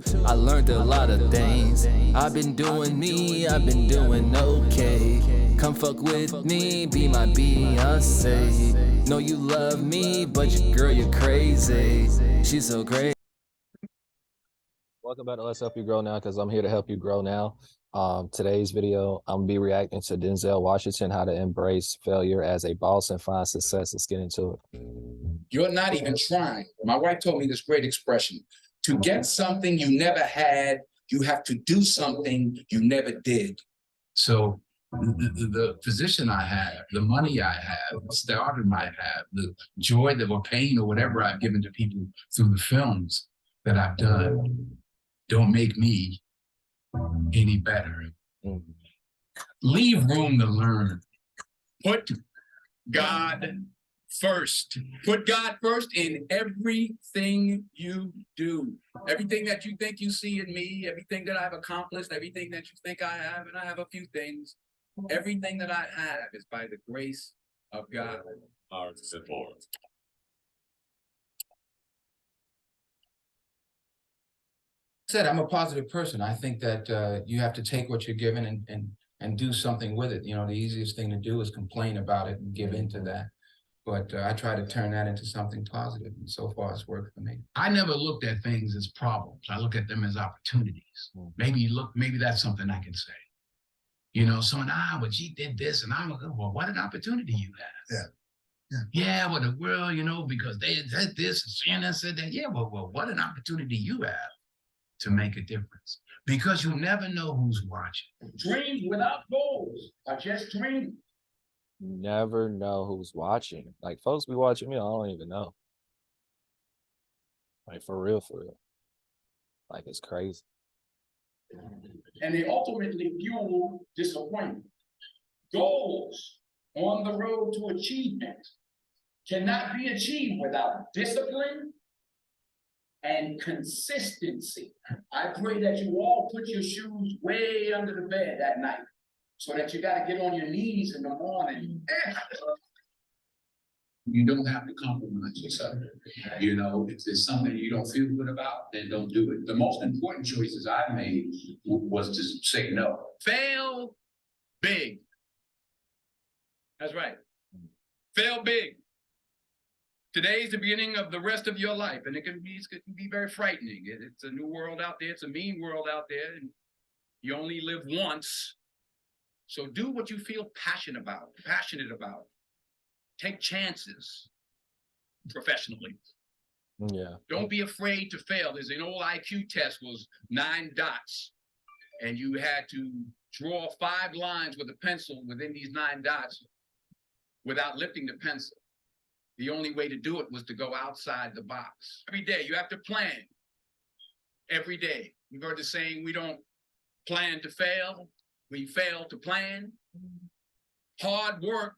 too. I learned a lot of things. I've been doing me, I've been doing okay. Come fuck with me, be my Beyonce. Know you love me, but girl, you're crazy. She's so great. Welcome back to Let's Help You Grow Now, because I'm here to help you grow now. Today's video, I'm gonna be reacting to Denzel Washington, how to embrace failure as a boss and find success. Let's get into it. You're not even trying. My wife told me this great expression: to get something you never had, you have to do something you never did. So the position I have, the money I have, the stardom I have, the joy or pain or whatever I've given to people through the films that I've done, don't make me any better. Leave room to learn. Put God first. Put God first in everything you do. Everything that you think you see in me, everything that I've accomplished, everything that you think I have, and I have a few things, everything that I have is by the grace of God. Ours is at Lord. Said I'm a positive person. I think that you have to take what you're given and do something with it. You know, the easiest thing to do is complain about it and give into that. But I try to turn that into something positive, and so far it's worked for me. I never looked at things as problems. I look at them as opportunities. Maybe that's something I can say. You know, someone, well, she did this, and I'm like, well, what an opportunity you have. Yeah, well, the world, you know, because they said this and CNN said that. Yeah, well, what an opportunity you have to make a difference, because you never know who's watching. Dreams without goals are just dreams. You never know who's watching. Like, folks be watching me, I don't even know. Like, for real. Like, it's crazy. And they ultimately fuel disappointment. Goals on the road to achievement cannot be achieved without discipline and consistency. I pray that you all put your shoes way under the bed at night, so that you got to get on your knees in the morning. You don't have to compromise yourself. You know, if there's something you don't feel good about, then don't do it. The most important choices I made was to say no. Fail big. That's right. Fail big. Today's the beginning of the rest of your life, and it can be very frightening. It's a new world out there. It's a mean world out there, and you only live once. So do what you feel passionate about. Take chances professionally. Yeah. Don't be afraid to fail. There's an old IQ test, was 9 dots, and you had to draw 5 lines with a pencil within these 9 dots without lifting the pencil. The only way to do it was to go outside the box. Every day, you have to plan. Every day. You've heard the saying, we don't plan to fail, we fail to plan. Hard work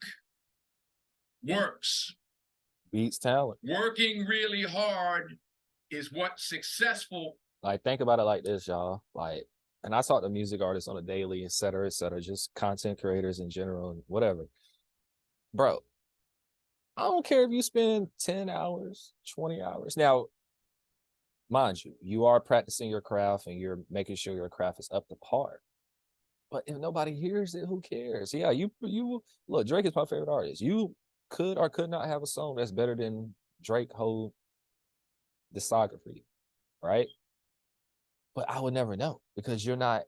works. Beats talent. Working really hard is what's successful. Like, think about it like this, y'all. Like, and I talk to music artists on a daily, et cetera, just content creators in general, and whatever. Bro, I don't care if you spend 10 hours, 20 hours. Now, mind you, you are practicing your craft and you're making sure your craft is up to par. But if nobody hears it, who cares? Yeah, you look, Drake is my favorite artist. You could or could not have a song that's better than Drake whole discography, right? But I would never know, because you're not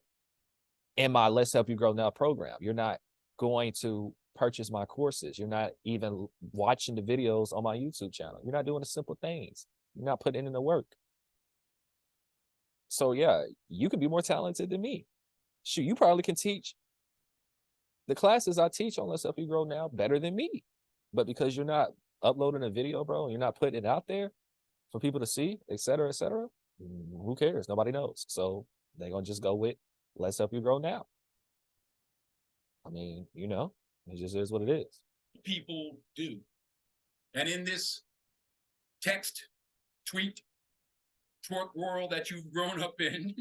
in my Let's Help You Grow Now program. You're not going to purchase my courses. You're not even watching the videos on my YouTube channel. You're not doing the simple things. You're not putting in the work. So yeah, you could be more talented than me. Shoot, you probably can teach the classes I teach on Let's Help You Grow Now better than me. But because you're not uploading a video, bro, and you're not putting it out there for people to see, et cetera, who cares? Nobody knows. So they're going to just go with Let's Help You Grow Now. I mean, you know, it just is what it is. People do. And in this text, tweet, twerk world that you've grown up in,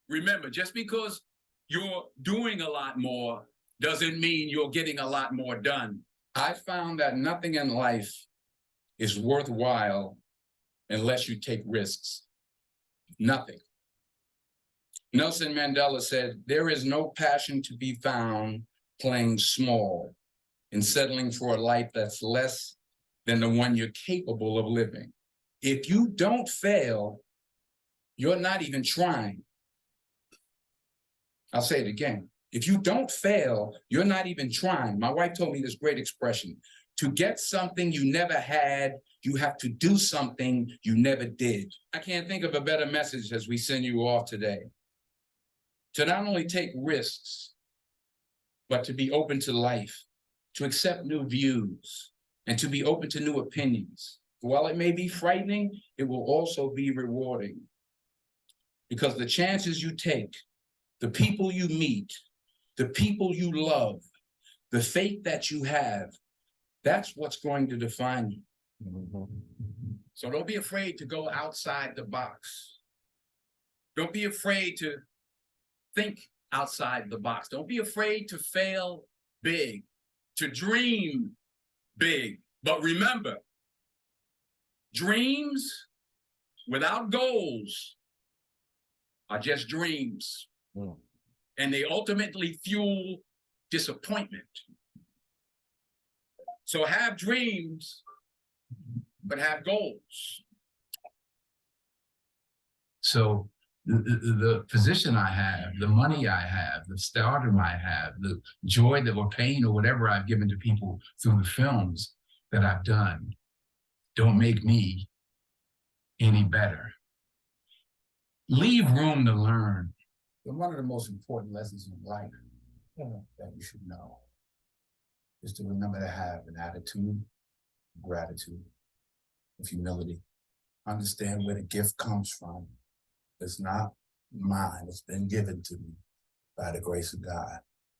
remember, just because you're doing a lot more doesn't mean you're getting a lot more done. I found that nothing in life is worthwhile unless you take risks. Nothing. Nelson Mandela said, there is no passion to be found playing small and settling for a life that's less than the one you're capable of living. If you don't fail, you're not even trying. I'll say it again. If you don't fail, you're not even trying. My wife told me this great expression. To get something you never had, you have to do something you never did. I can't think of a better message as we send you off today. To not only take risks, but to be open to life, to accept new views, and to be open to new opinions. While it may be frightening, it will also be rewarding. Because the chances you take, the people you meet, the people you love, the faith that you have, that's what's going to define you. Mm-hmm. So don't be afraid to go outside the box. Don't be afraid to think outside the box. Don't be afraid to fail big, to dream big. But remember, dreams without goals are just dreams. Mm. And they ultimately fuel disappointment. So have dreams, but have goals. So the position I have, the money I have, the stardom I have, the joy that or pain or whatever I've given to people through the films that I've done don't make me any better. Leave room to learn. And one of the most important lessons in life that you should know is to remember to have an attitude of gratitude, of humility. Understand where the gift comes from. It's not mine. It's been given to me by the grace of God.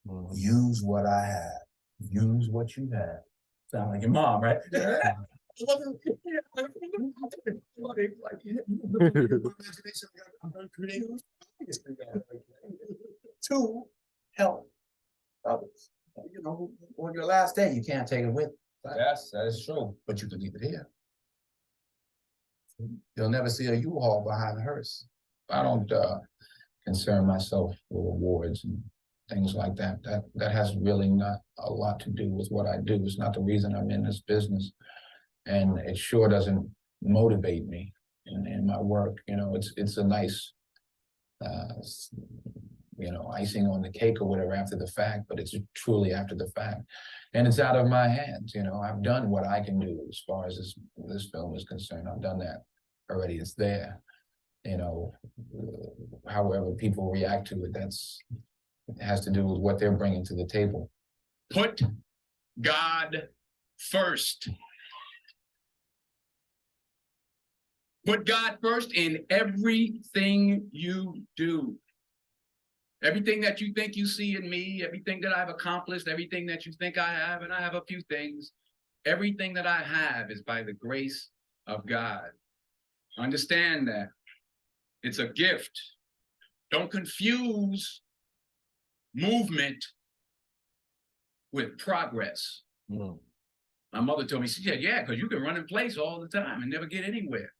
Mm-hmm. Use what I have. Use what you have. Sound like your mom, right? To help others. You know, on your last day, you can't take it with you. Yes, that is true. But you can leave it here. You'll never see a U-Haul behind a hearse. I don't concern myself with awards and things like that. That has really not a lot to do with what I do. It's not the reason I'm in this business. And it sure doesn't motivate me in my work. You know, it's a nice, you know, icing on the cake or whatever after the fact, but it's truly after the fact. And it's out of my hands. You know, I've done what I can do as far as this film is concerned. I've done that already. It's there. You know, however people react to it, it has to do with what they're bringing to the table. Put God first. Put God first in everything you do. Everything that you think you see in me, everything that I've accomplished, everything that you think I have, and I have a few things, everything that I have is by the grace of God. Understand that. It's a gift. Don't confuse movement with progress. Mm. My mother told me, she said, yeah, because you can run in place all the time and never get anywhere.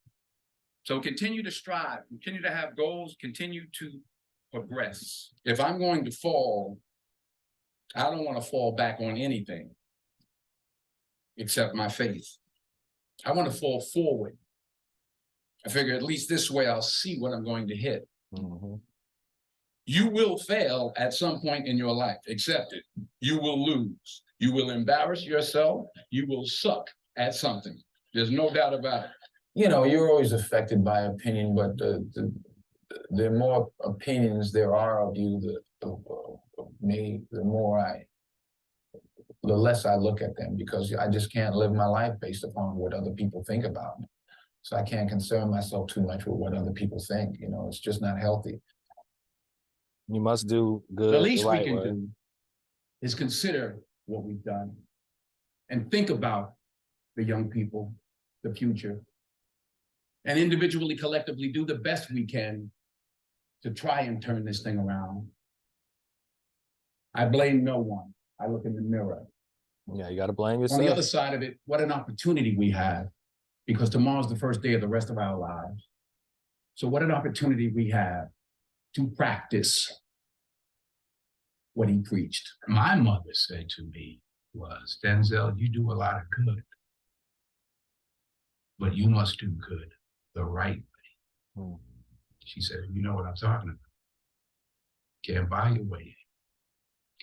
So continue to strive, continue to have goals, continue to progress. If I'm going to fall, I don't want to fall back on anything except my faith. I want to fall forward. I figure at least this way I'll see what I'm going to hit. Mm-hmm. You will fail at some point in your life. Accept it. You will lose. You will embarrass yourself. You will suck at something. There's no doubt about it. You know, you're always affected by opinion, but the more opinions there are of you, of me, the less I look at them, because I just can't live my life based upon what other people think about me. So I can't concern myself too much with what other people think. You know, it's just not healthy. You must do good. The least we can do is consider what we've done and think about the young people, the future, and individually, collectively do the best we can to try and turn this thing around. I blame no one. I look in the mirror. Yeah, you got to blame yourself. On the other side of it, what an opportunity we have, because tomorrow's the first day of the rest of our lives. So what an opportunity we have to practice what he preached. My mother said to me was, Denzel, you do a lot of good, but you must do good the right way. She said, you know what I'm talking about. Can't buy your way in.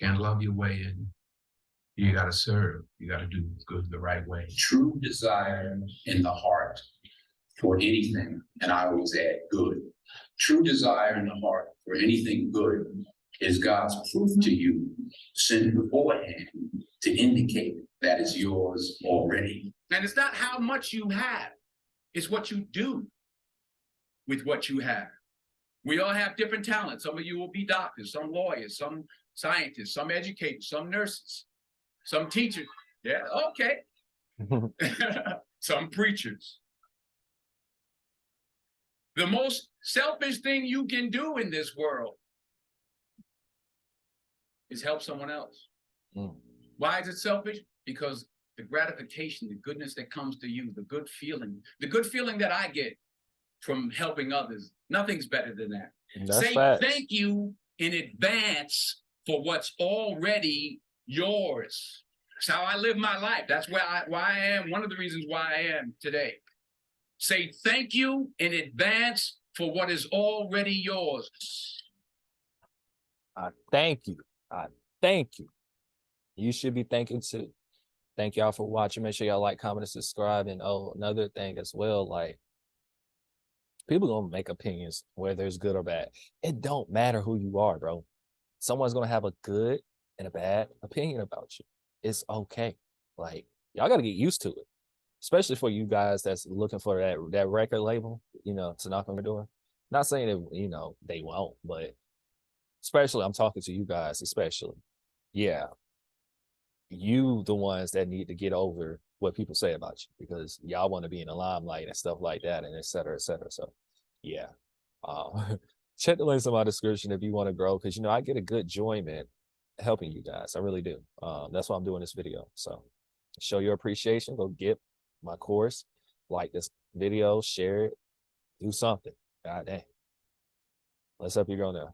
Can't love your way in. You got to serve. You got to do good the right way. True desire in the heart for anything, and I always add good. True desire in the heart for anything good is God's proof to you, sent beforehand to indicate that is yours already. And it's not how much you have, it's what you do with what you have. We all have different talents. Some of you will be doctors, some lawyers, some scientists, some educators, some nurses, some teachers. Yeah, okay. Some preachers. The most selfish thing you can do in this world is help someone else. Why is it selfish? Because the gratification, the goodness that comes to you, the good feeling that I get from helping others, nothing's better than that. Say thank you in advance for what's already yours. That's how I live my life. That's why I am, one of the reasons why I am today. Say thank you in advance for what is already yours. I thank you. I thank you. You should be thanking too. Thank y'all for watching. Make sure y'all like, comment, and subscribe. And oh, another thing as well, like, people gonna make opinions, whether it's good or bad. It don't matter who you are, bro. Someone's gonna have a good and a bad opinion about you. It's okay. Like, y'all gotta get used to it. Especially for you guys that's looking for that record label, you know, to knock on the door. Not saying that, you know, they won't, but especially I'm talking to you guys, especially. Yeah. You the ones that need to get over what people say about you, because y'all want to be in the limelight and stuff like that, and et cetera, et cetera. So yeah. Check the links in my description if you want to grow, because you know I get a good enjoyment helping you guys. I really do. That's why I'm doing this video. So show your appreciation. Go get my course, like this video, share it, do something. God dang. Let's help you grow now.